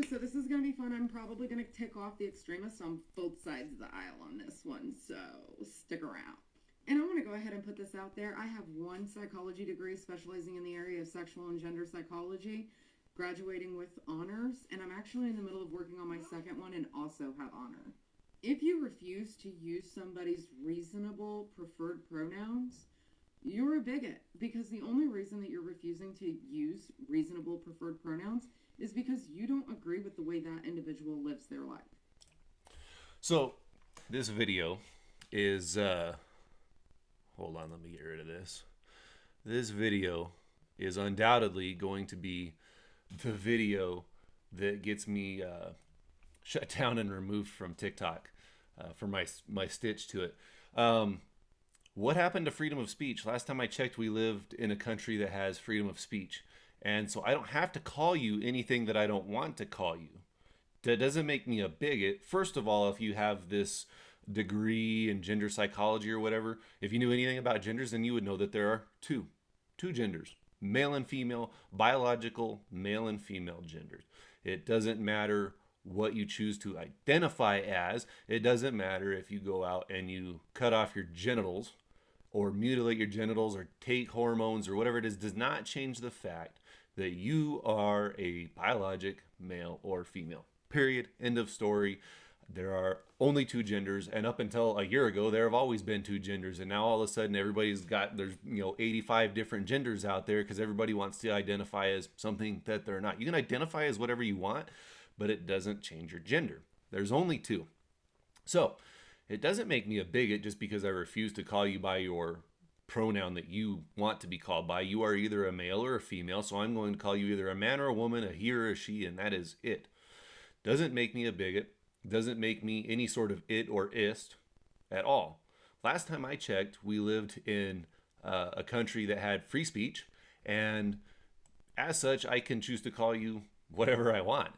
Ooh, so this is going to be fun. I'm probably going to tick off the extremists on both sides of the aisle on this one, so stick around. And I want to go ahead and put this out there. I have one psychology degree specializing in the area of sexual and gender psychology, graduating with honors, and I'm actually in the middle of working on my second one and also have honor. If you refuse to use somebody's reasonable preferred pronouns, you're a bigot because the only reason that you're refusing to use reasonable preferred pronouns is because you don't agree with the way that individual lives their life. So, this video is, hold on, let me get rid of this. This video is undoubtedly going to be the video that gets me shut down and removed from TikTok for my stitch to it. What happened to freedom of speech? Last time I checked, we lived in a country that has freedom of speech. And so I don't have to call you anything that I don't want to call you. That doesn't make me a bigot. First of all, if you have this degree in gender psychology or whatever, if you knew anything about genders, then you would know that there are two genders, male and female, biological male and female genders. It doesn't matter what you choose to identify as. It doesn't matter if you go out and you cut off your genitals or mutilate your genitals or take hormones or whatever it is, does not change the fact that you are a biologic male or female. Period. End of story. There are only two genders, and up until a year ago, there have always been two genders, and now all of a sudden there's 85 different genders out there because everybody wants to identify as something that they're not. You can identify as whatever you want, but it doesn't change your gender. There's only two. So it doesn't make me a bigot just because I refuse to call you by your pronoun that you want to be called by. You are either a male or a female, so I'm going to call you either a man or a woman, a he or a she, and that is it. Doesn't make me a bigot. Doesn't make me any sort of it or ist at all. Last time I checked, we lived in a country that had free speech, and as such, I can choose to call you whatever I want.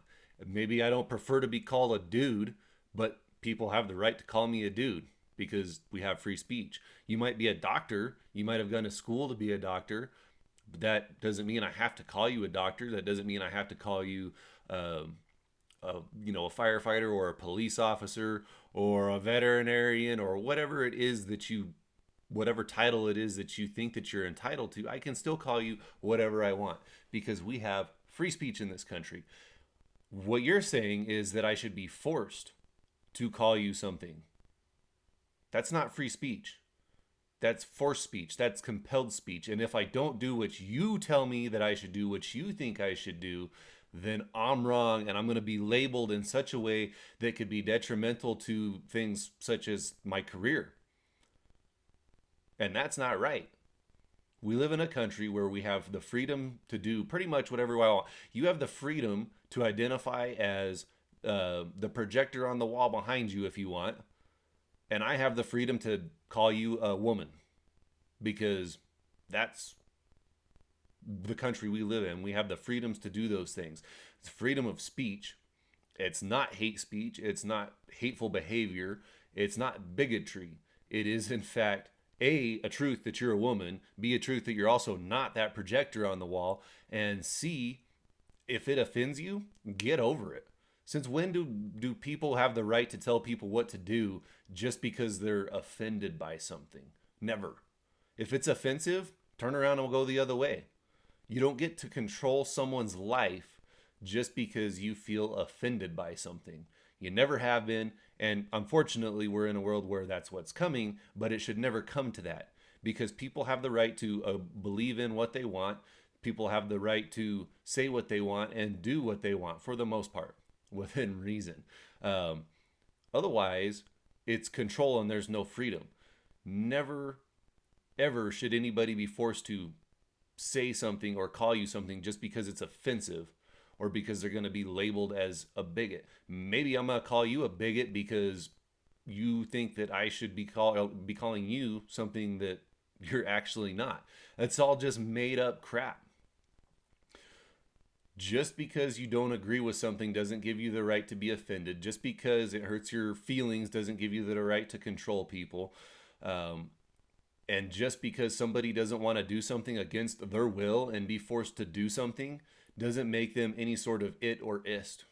Maybe I don't prefer to be called a dude, but people have the right to call me a dude because we have free speech. You might be a doctor. You might have gone to school to be a doctor. But that doesn't mean I have to call you a doctor. That doesn't mean I have to call you, a firefighter or a police officer or a veterinarian or whatever it is that whatever title it is that you think that you're entitled to. I can still call you whatever I want because we have free speech in this country. What you're saying is that I should be forced to call you something. That's not free speech. That's forced speech. That's compelled speech. And if I don't do what you tell me that I should do, what you think I should do, then I'm wrong and I'm going to be labeled in such a way that could be detrimental to things such as my career. And that's not right. We live in a country where we have the freedom to do pretty much whatever we want. You have the freedom to identify as the projector on the wall behind you if you want. And I have the freedom to call you a woman because that's the country we live in. We have the freedoms to do those things. It's freedom of speech. It's not hate speech. It's not hateful behavior. It's not bigotry. It is, in fact, A, a truth that you're a woman, B, a truth that you're also not that projector on the wall, and C, if it offends you, get over it. Since when do people have the right to tell people what to do just because they're offended by something? Never. If it's offensive, turn around and go the other way. You don't get to control someone's life just because you feel offended by something. You never have been, and unfortunately, we're in a world where that's what's coming, but it should never come to that because people have the right to believe in what they want. People have the right to say what they want and do what they want for the most part, within reason. Otherwise, it's control and there's no freedom. Never, ever should anybody be forced to say something or call you something just because it's offensive or because they're going to be labeled as a bigot. Maybe I'm going to call you a bigot because you think that I should be calling you something that you're actually not. That's all just made up crap. Just because you don't agree with something doesn't give you the right to be offended. Just because it hurts your feelings doesn't give you the right to control people. And just because somebody doesn't want to do something against their will and be forced to do something doesn't make them any sort of it or ist.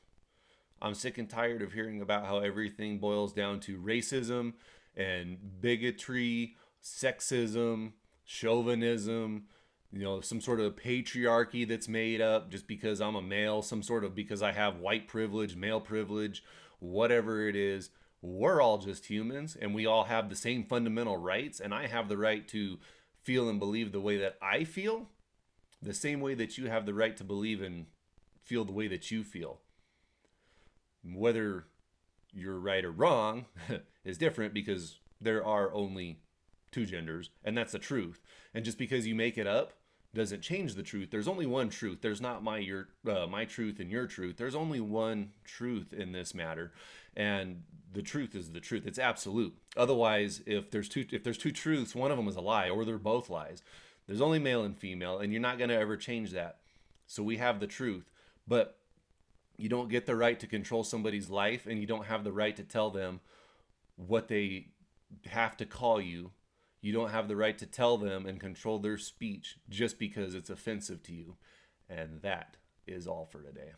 I'm sick and tired of hearing about how everything boils down to racism and bigotry, sexism, chauvinism, some sort of patriarchy that's made up just because I'm a male, some sort of because I have white privilege, male privilege, whatever it is. We're all just humans and we all have the same fundamental rights. And I have the right to feel and believe the way that I feel, the same way that you have the right to believe and feel the way that you feel. Whether you're right or wrong is different because there are only two genders, and that's the truth. And just because you make it up doesn't change the truth. There's only one truth. There's not my truth and your truth. There's only one truth in this matter, and the truth is the truth. It's absolute. Otherwise, if there's two truths, one of them is a lie, or they're both lies. There's only male and female, and you're not going to ever change that. So we have the truth, but you don't get the right to control somebody's life, and you don't have the right to tell them what they have to call you. You don't have the right to tell them and control their speech just because it's offensive to you. And that is all for today.